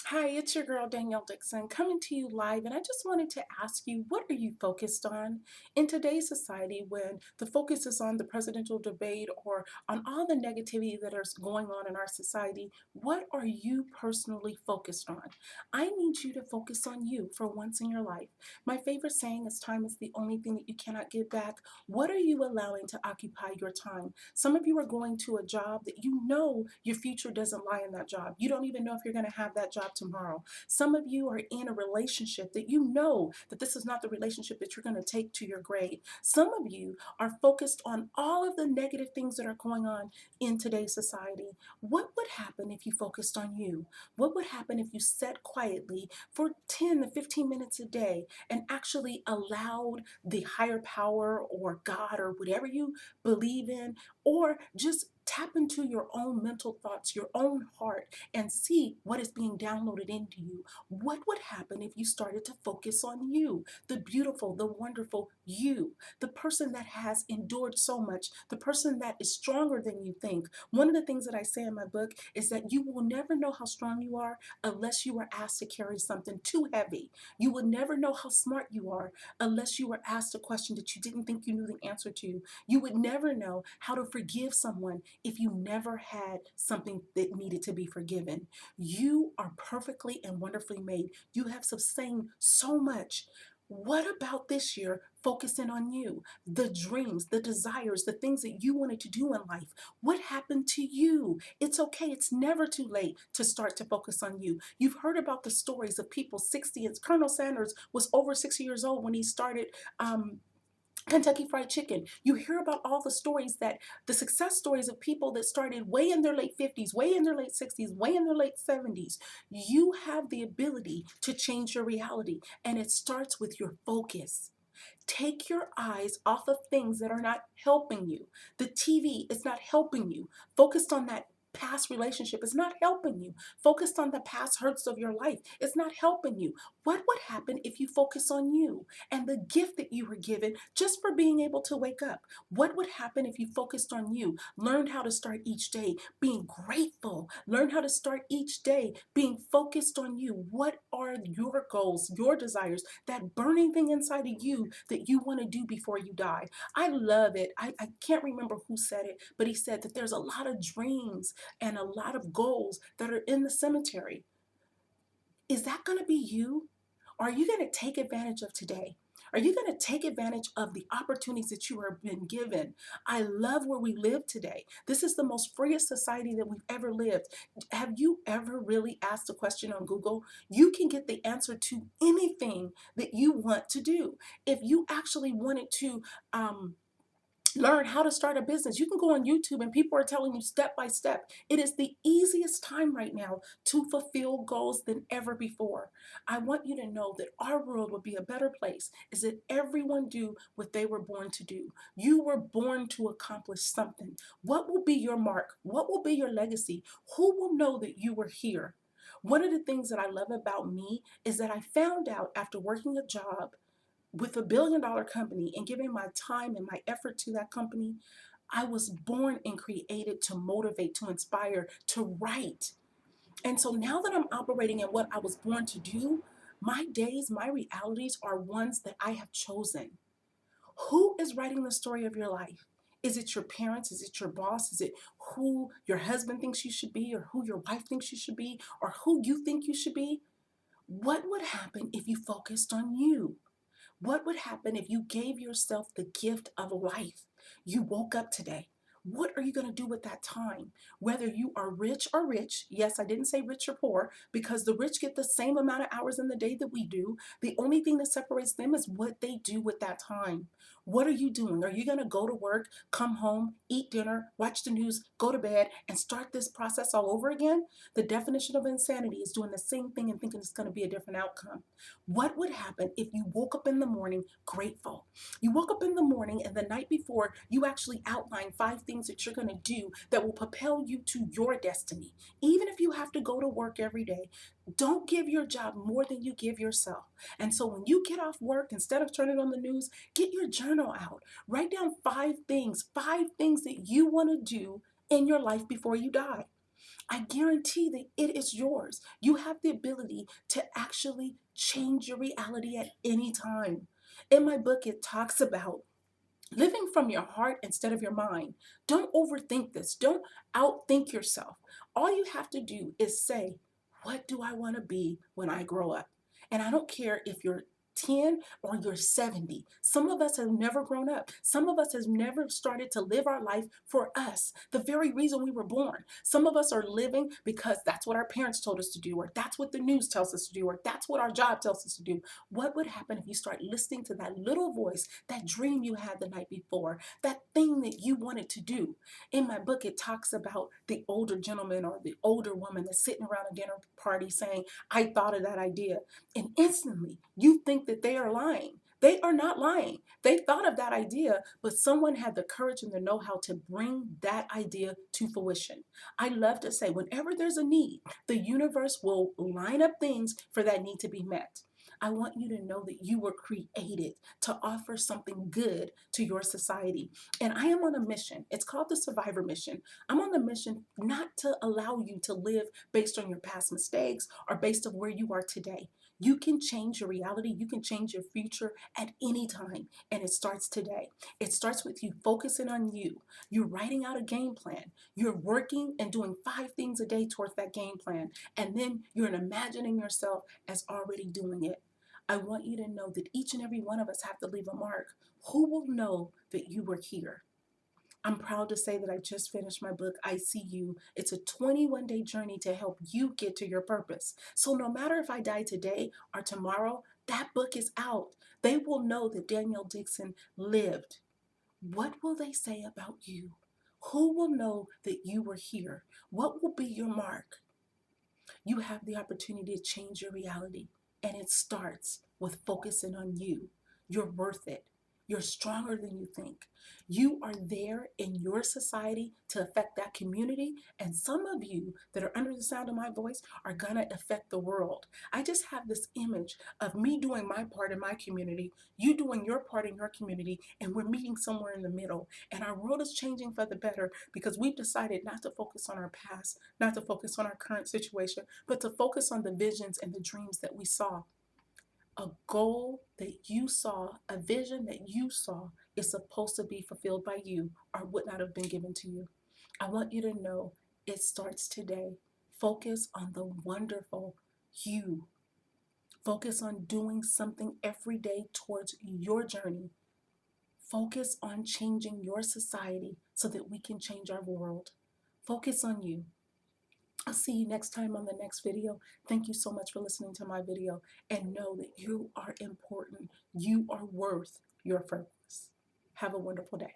Hi, it's your girl Danyelle Dickson coming to you live, and I just wanted to ask you, what are you focused on in today's society when the focus is on the presidential debate or on all the negativity that is going on in our society? What are you personally focused on? I need you to focus on you for once in your life. My favorite saying is time is the only thing that you cannot get back. What are you allowing to occupy your time? Some of you are going to a job that you know your future doesn't lie in that job. You don't even know if you're going to have that job tomorrow. Some of you are in a relationship that you know that this is not the relationship that you're going to take to your grave. Some of you are focused on all of the negative things that are going on in today's society. What would happen if you focused on you? What would happen if you sat quietly for 10 to 15 minutes a day and actually allowed the higher power or God or whatever you believe in, or just tap into your own mental thoughts, your own heart, and see what is being downloaded into you? What would happen if you started to focus on you, the beautiful, the wonderful you, the person that has endured so much, the person that is stronger than you think? One of the things that I say in my book is that you will never know how strong you are unless you were asked to carry something too heavy. You will never know how smart you are unless you were asked a question that you didn't think you knew the answer to. You would never know how to forgive someone if you never had something that needed to be forgiven. You are perfectly and wonderfully made. You have sustained so much. What about this year focusing on you, the dreams, the desires, the things that you wanted to do in life? What happened to you? It's okay. It's never too late to start to focus on you. You've heard about the stories of people 60, and Colonel Sanders was over 60 years old when he started Kentucky Fried Chicken. You hear about all the stories, that the success stories of people that started way in their late 50s, way in their late 60s, way in their late 70s. You have the ability to change your reality, and it starts with your focus. Take your eyes off of things that are not helping you. The TV is not helping you. Focused on that past relationship is not helping you. Focused on the past hurts of your life, it's not helping you. What would happen if you focus on you and the gift that you were given just for being able to wake up? What would happen if you focused on you, learned how to start each day being grateful, learn how to start each day being focused on you? What are your goals, your desires, that burning thing inside of you that you want to do before you die? I love it. I can't remember who said it, but he said that there's a lot of dreams and a lot of goals that are in the cemetery. Is that going to be you? Are you going to take advantage of today? Are you going to take advantage of the opportunities that you have been given? I love where we live today. This is the most freest society that we've ever lived. Have you ever really asked a question on Google? You can get the answer to anything that you want to do. If you actually wanted to, learn how to start a business, you can go on YouTube and people are telling you step by step. It is the easiest time right now to fulfill goals than ever before. I want you to know that our world would be a better place is that everyone do what they were born to do. You were born to accomplish something. What will be your mark? What will be your legacy? Who will know that you were here? One of the things that I love about me is that I found out after working a job with $1 billion company and giving my time and my effort to that company, I was born and created to motivate, to inspire, to write. And so now that I'm operating in what I was born to do, my days, my realities are ones that I have chosen. Who is writing the story of your life? Is it your parents? Is it your boss? Is it who your husband thinks you should be, or who your wife thinks you should be, or who you think you should be? What would happen if you focused on you? What would happen if you gave yourself the gift of life? You woke up today. What are you going to do with that time? Whether you are rich or rich, yes, I didn't say rich or poor, because the rich get the same amount of hours in the day that we do. The only thing that separates them is what they do with that time. What are you doing? Are you going to go to work, come home, eat dinner, watch the news, go to bed, and start this process all over again? The definition of insanity is doing the same thing and thinking it's going to be a different outcome. What would happen if you woke up in the morning grateful? You woke up in the morning and the night before, you actually outlined 5 things that you're going to do that will propel you to your destiny. Even if you have to go to work every day, don't give your job more than you give yourself. And so when you get off work, instead of turning on the news, get your journal out. Write down 5 things that you want to do in your life before you die. I guarantee that it is yours. You have the ability to actually change your reality at any time. In my book, it talks about living from your heart instead of your mind. Don't overthink this. Don't outthink yourself. All you have to do is say, what do I want to be when I grow up? And I don't care if you're 10 or you're 70. Some of us have never grown up. Some of us has never started to live our life for us, the very reason we were born. Some of us are living because that's what our parents told us to do, or that's what the news tells us to do, or that's what our job tells us to do. What would happen if you start listening to that little voice, that dream you had the night before, that thing that you wanted to do? In my book, it talks about the older gentleman or the older woman that's sitting around a dinner party saying, I thought of that idea. And instantly you think that they are lying. They are not lying. They thought of that idea, but someone had the courage and the know-how to bring that idea to fruition. I love to say, whenever there's a need, the universe will line up things for that need to be met. I want you to know that you were created to offer something good to your society. And I am on a mission. It's called the Survivor Mission. I'm on the mission not to allow you to live based on your past mistakes or based on where you are today. You can change your reality. You can change your future at any time. And it starts today. It starts with you focusing on you. You're writing out a game plan. You're working and doing 5 things a day towards that game plan. And then you're imagining yourself as already doing it. I want you to know that each and every one of us have to leave a mark. Who will know that you were here? I'm proud to say that I just finished my book, I See You. It's a 21-day journey to help you get to your purpose. So no matter if I die today or tomorrow, that book is out. They will know that Danyelle Dickson lived. What will they say about you? Who will know that you were here? What will be your mark? You have the opportunity to change your reality, and it starts with focusing on you. You're worth it. You're stronger than you think. You are there in your society to affect that community, and some of you that are under the sound of my voice are going to affect the world. I just have this image of me doing my part in my community, you doing your part in your community, and we're meeting somewhere in the middle. And our world is changing for the better because we've decided not to focus on our past, not to focus on our current situation, but to focus on the visions and the dreams that we saw. A goal that you saw, a vision that you saw is supposed to be fulfilled by you or would not have been given to you. I want you to know it starts today. Focus on the wonderful you. Focus on doing something every day towards your journey. Focus on changing your society so that we can change our world. Focus on you. I'll see you next time on the next video. Thank you so much for listening to my video, and know that you are important. You are worth your purpose. Have a wonderful day.